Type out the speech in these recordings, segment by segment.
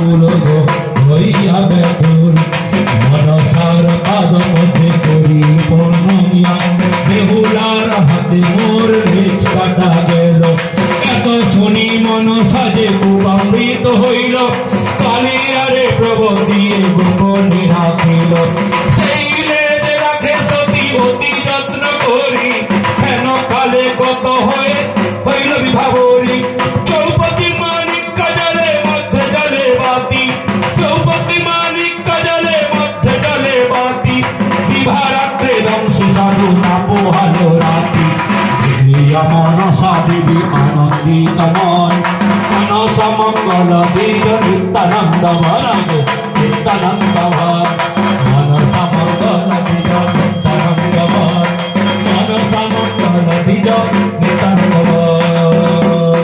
আকুল গো হইয়া ব্যাকুল মনসার পাদ পথে করি প্রণমিয়া বেহুলার হাতে মোর লেজ কাটা গেল এত শুনি মনসা যে খুব অমৃত হইল কালিয়ারে প্রভু দিয়ে গোপনে রাখিল সেই লেজ রাখে সতী অতি যত্ন করি হেন কালে কত হয়ে হইল বিভাবরী চৌপতি মানিক কাজলে মধ্যে জলে বাতি চৌপতি মানিক কাজলে মধ্যে জলে বাতি বিভারাত্রে ধ্বংস সাধু তাপোহালো রাতি মনসা দেবী আনন্দিত মন মনসা মঙ্গল বীর নিত্যানন্দ ভরাগ নিত্যানন্দ ভর মনসা মঙ্গল বীর নিত্যানন্দ ভর মনসা মঙ্গল বীর নিত্যানন্দ ভর।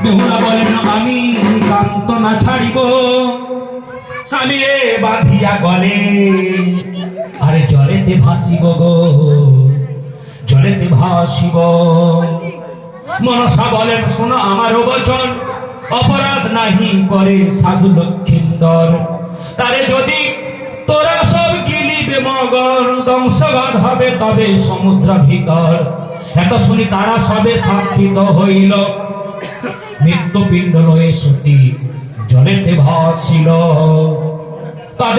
বেহুলা বলেন আমি কান্ত না ছাড়িব স্বামীরে বাঁধিয়া গলে আরে জলেতে ভাসিব গো জলেতে ভাসিব। মনসা বলেন শোনো আমার বচন অপরাধ নাহি করে সাধু লক্ষিন্দর তারে যদি তোরা সব গিলিবে মগর ধ্বংসবাদ হবে তবে সমুদ্র ভিতর। এত শুনি তারা সবে সাক্ষিত হইল মৃত্যুপিণ্ড লয়ে সতী জলেতে ভাসিল।